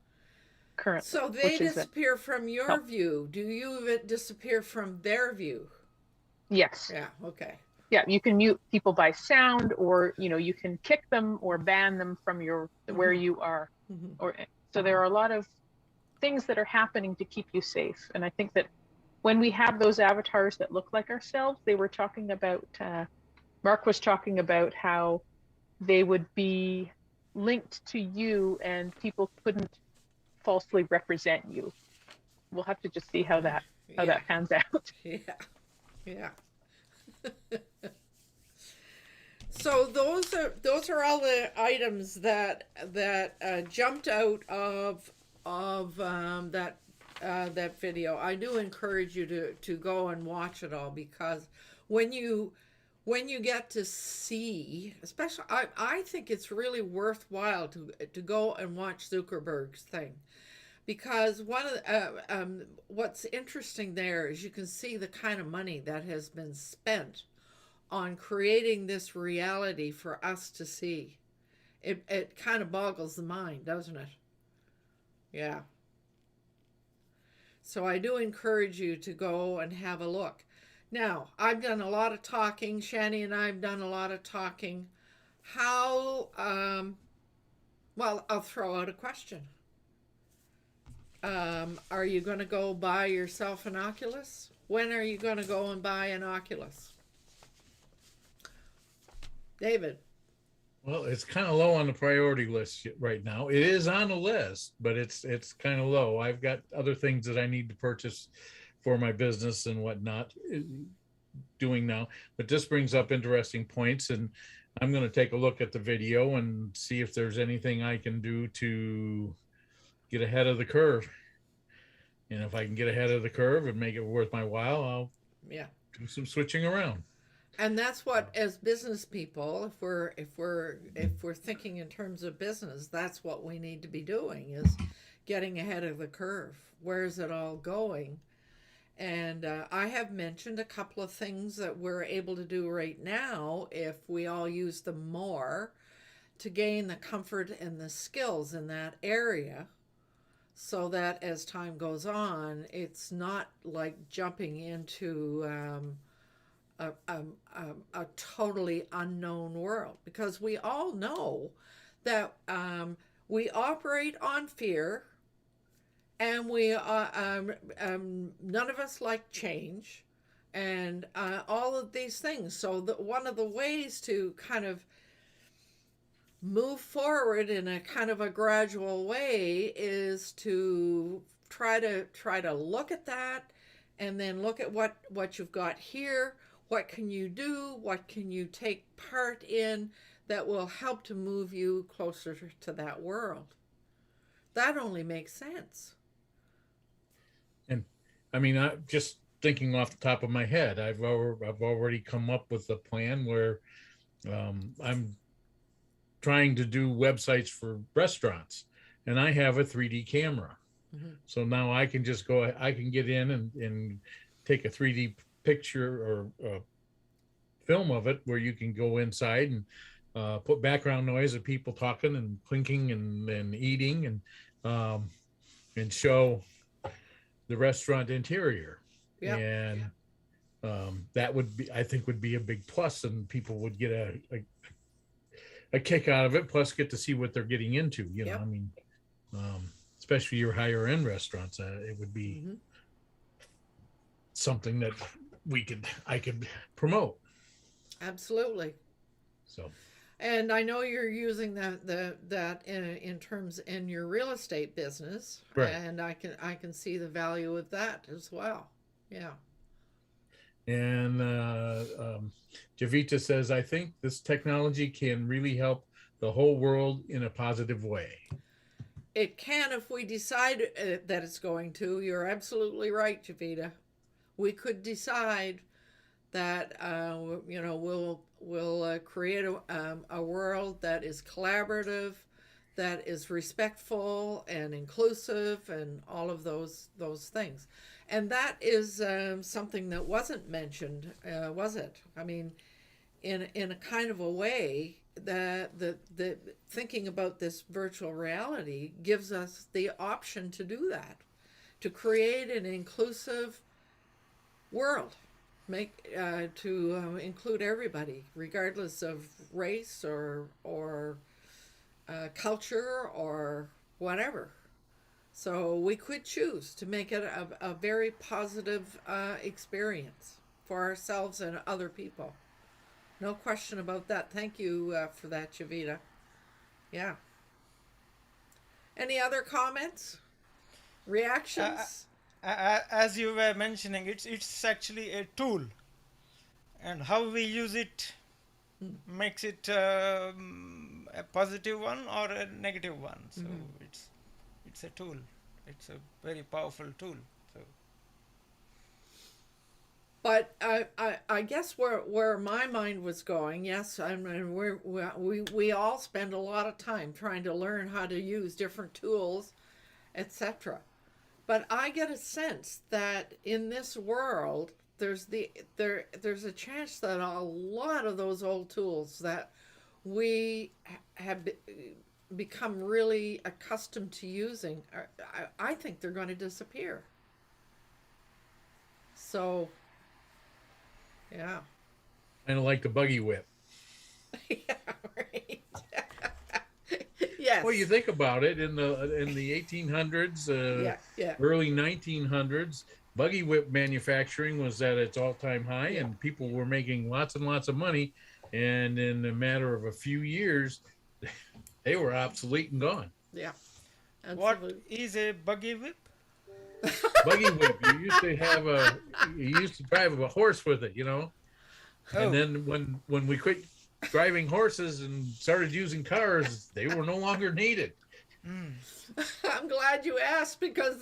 currently. So they disappear from your view. Do you disappear from their view? Yes. Yeah, okay. Yeah, you can mute people by sound, or you can kick them or ban them from your where you are. So there are a lot of things that are happening to keep you safe. And I think that when we have those avatars that look like ourselves, they were talking about, Mark was talking about how they would be linked to you and people couldn't falsely represent you. We'll have to just see how that pans out. Yeah. So those are all the items that jumped out of that video. I do encourage you to go and watch it all, because when you get to see, especially, I think it's really worthwhile to go and watch Zuckerberg's thing, because one of what's interesting there is you can see the kind of money that has been spent on creating this reality for us to see. It kind of boggles the mind, doesn't it? Yeah. So I do encourage you to go and have a look. Now, I've done a lot of talking. Shani and I have done a lot of talking. How, well, I'll throw out a question. Are you going to go buy yourself an Oculus? When are you going to go and buy an Oculus? David. Well, it's kind of low on the priority list right now. It is on the list, but it's kind of low. I've got other things that I need to purchase for my business and whatnot doing now. But this brings up interesting points, and I'm going to take a look at the video and see if there's anything I can do to get ahead of the curve. And if I can get ahead of the curve and make it worth my while, I'll do some switching around. And that's what, as business people, if we're thinking in terms of business, that's what we need to be doing, is getting ahead of the curve. Where is it all going? And I have mentioned a couple of things that we're able to do right now if we all use them more to gain the comfort and the skills in that area, so that as time goes on, it's not like jumping into a totally unknown world, because we all know that we operate on fear, and we none of us like change, and all of these things. So one of the ways to kind of move forward in a kind of a gradual way is to try to look at that, and then look at what you've got here. What can you do? What can you take part in that will help to move you closer to that world? That only makes sense. And I mean, I just thinking off the top of my head, I've already come up with a plan where I'm trying to do websites for restaurants, and I have a 3D camera. Mm-hmm. So now I can just go, I can get in and take a 3D picture or film of it, where you can go inside and put background noise of people talking and clinking and eating, and show the restaurant interior. Yep. And that would be, I think, would be a big plus, and people would get a kick out of it, plus get to see what they're getting into, you know. Yep. I mean, especially your higher end restaurants, it would be Mm-hmm. something that I could promote. Absolutely. So, And I know you're using that in terms in your real estate business, right. And I can see the value of that as well. Yeah. And Javita says, I think this technology can really help the whole world in a positive way. It can if we decide that it's going to. You're absolutely right, Javita. We could decide that we'll create a world that is collaborative, that is respectful and inclusive, and all of those things. And that is something that wasn't mentioned, was it? I mean, in a kind of a way, the thinking about this virtual reality gives us the option to do that, to create an inclusive world, to include everybody, regardless of race or culture or whatever. So we could choose to make it a very positive experience for ourselves and other people. No question about that. Thank you for that, Javita. Yeah. Any other comments? Reactions? As you were mentioning, it's actually a tool, and how we use it makes it a positive one or a negative one. So it's a tool. It's a very powerful tool. So. But I guess where my mind was going, yes, I mean we all spend a lot of time trying to learn how to use different tools, etc. But I get a sense that in this world, there's a chance that a lot of those old tools that we have become really accustomed to using, I think they're going to disappear. So, yeah. Kind of like the buggy whip. Yeah, right. Yes. Well, you think about it, in the 1800s, early 1900s, buggy whip manufacturing was at its all-time high, and people were making lots and lots of money. And in a matter of a few years, they were obsolete and gone. Yeah. Absolutely. What is a buggy whip? Buggy whip. You used to drive a horse with it, you know. Oh. And then when we quit driving horses and started using cars, they were no longer needed. I'm glad you asked, because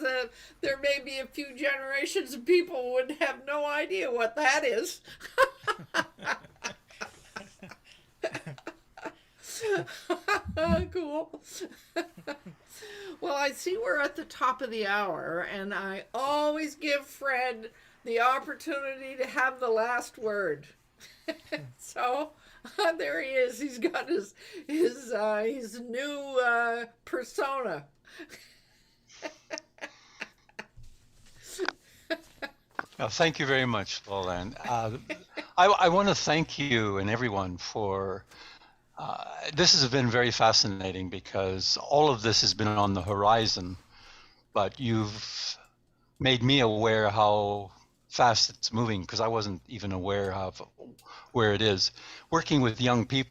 there may be a few generations of people would have no idea what that is. Cool. Well, I see we're at the top of the hour, and I always give Fred the opportunity to have the last word. So there he is. He's got his new persona. Well, thank you very much, LowellAnn. I want to thank you and everyone for this has been very fascinating, because all of this has been on the horizon, but you've made me aware how fast it's moving, because I wasn't even aware of where it is. Working with young people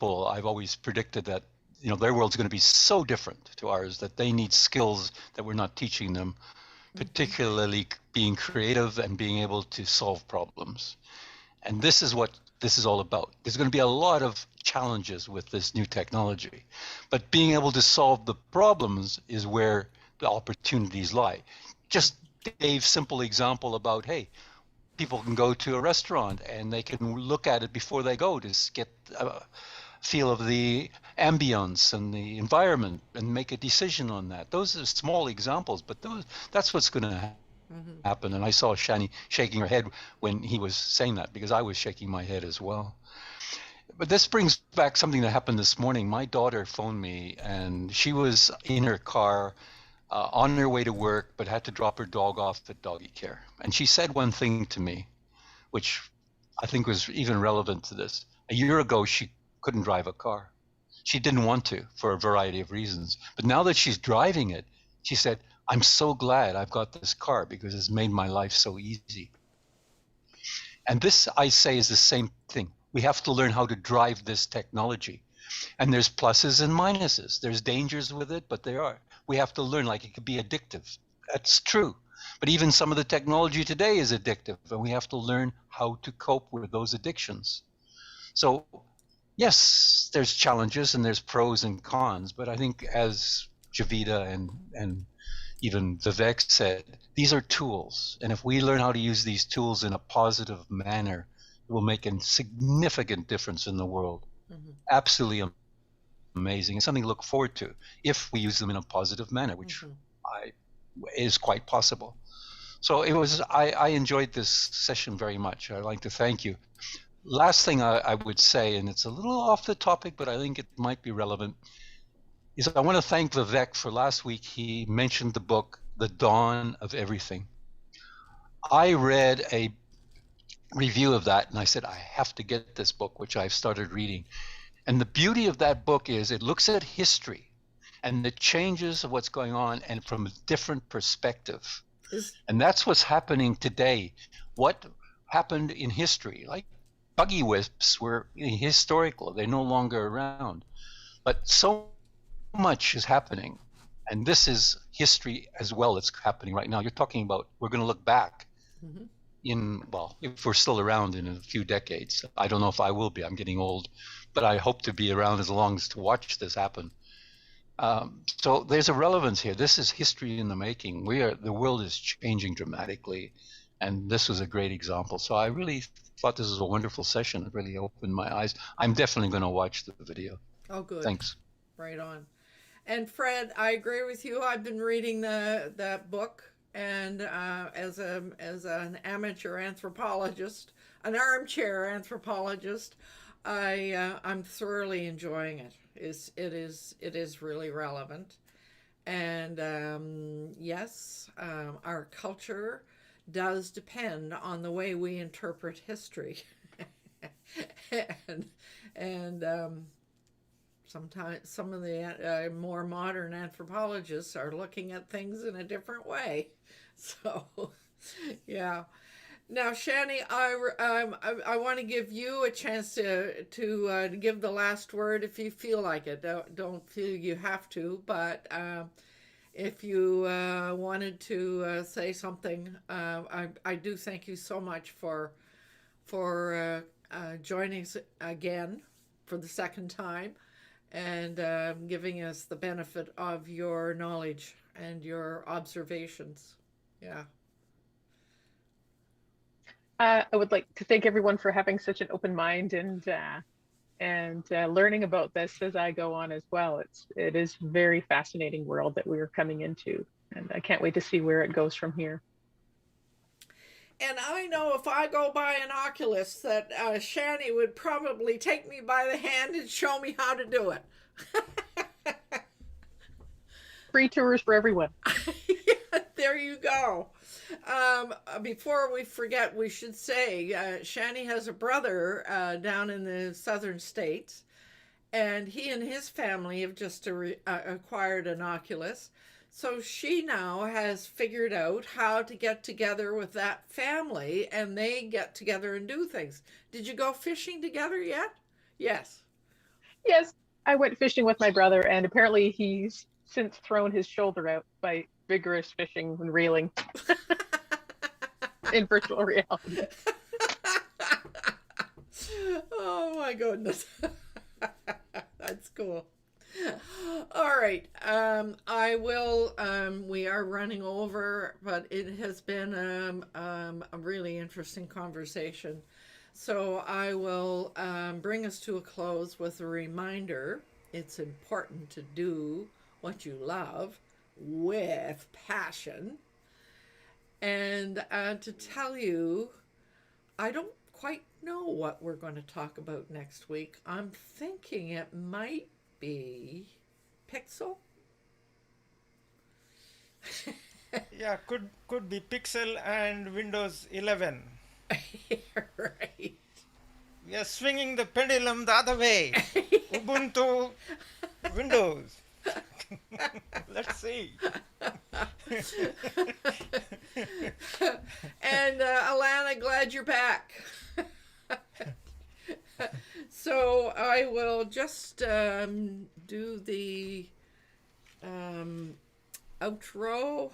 people, I've always predicted that, you know, their world's going to be so different to ours that they need skills that we're not teaching them, particularly being creative and being able to solve problems. And this is what this is all about. There's going to be a lot of challenges with this new technology, but being able to solve the problems is where the opportunities lie. Just Dave's simple example about, hey, people can go to a restaurant and they can look at it before they go to get a feel of the ambience and the environment and make a decision on that. Those are small examples, but that's what's going to happen. And I saw Shani shaking her head when he was saying that, because I was shaking my head as well. But this brings back something that happened this morning. My daughter phoned me and she was in her car on her way to work, but had to drop her dog off at doggy care. And she said one thing to me, which I think was even relevant to this. A year ago, she couldn't drive a car. She didn't want to for a variety of reasons. But now that she's driving it, she said, I'm so glad I've got this car because it's made my life so easy. And this, I say, is the same thing. We have to learn how to drive this technology. And there's pluses and minuses. There's dangers with it, but there are. We have to learn, like it could be addictive. That's true. But even some of the technology today is addictive, and we have to learn how to cope with those addictions. So, yes, there's challenges and there's pros and cons, but I think as Javita and even Vivek said, these are tools. And if we learn how to use these tools in a positive manner, it will make a significant difference in the world. Absolutely amazing. It's something to look forward to if we use them in a positive manner, which is quite possible. So it was. I enjoyed this session very much. I'd like to thank you. Last thing I would say, and it's a little off the topic, but I think it might be relevant, is I want to thank Vivek for last week. He mentioned the book, The Dawn of Everything. I read a review of that, and I said, I have to get this book, which I've started reading. And the beauty of that book is it looks at history and the changes of what's going on, and from a different perspective. And that's what's happening today. What happened in history, like buggy whips were historical, they're no longer around. But so much is happening. And this is history as well. It's happening right now. You're talking about, we're going to look back in, well, if we're still around in a few decades. I don't know if I will be. I'm getting old, but I hope to be around as long as to watch this happen. So there's a relevance here. This is history in the making. The world is changing dramatically, and this was a great example. So I really thought this was a wonderful session. It really opened my eyes. I'm definitely going to watch the video. Oh, good. Thanks. Right on. And Fred, I agree with you. I've been reading that book, and as an amateur anthropologist, an armchair anthropologist, I'm thoroughly enjoying it. It is really relevant, and yes, our culture does depend on the way we interpret history, and sometimes some of the more modern anthropologists are looking at things in a different way. So, yeah. Now, Shani, I want to give you a chance to give the last word if you feel like it. Don't feel you have to, but if you wanted to say something, I do thank you so much for joining us again for the second time, and giving us the benefit of your knowledge and your observations. Yeah. I would like to thank everyone for having such an open mind and learning about this as I go on as well. It is a very fascinating world that we are coming into, and I can't wait to see where it goes from here. And I know if I go by an Occulus that Shani would probably take me by the hand and show me how to do it. Free tours for everyone. Yeah, there you go. Before we forget, we should say Shani has a brother down in the southern states, and he and his family have just acquired an Oculus. So she now has figured out how to get together with that family, and they get together and do things. Did you go fishing together yet? Yes. Yes, I went fishing with my brother, and apparently he's since thrown his shoulder out by vigorous fishing and reeling in virtual reality. Oh my goodness. That's cool. All right. I will, we are running over, but it has been a really interesting conversation. So I will bring us to a close with a reminder. It's important to do what you love with passion. And to tell you, I don't quite know what we're going to talk about next week. I'm thinking it might be Pixel. Yeah, could be Pixel and Windows 11. Right. We are swinging the pendulum the other way. Ubuntu, Windows. Let's see. And Alana, glad you're back. So I will just do the outro.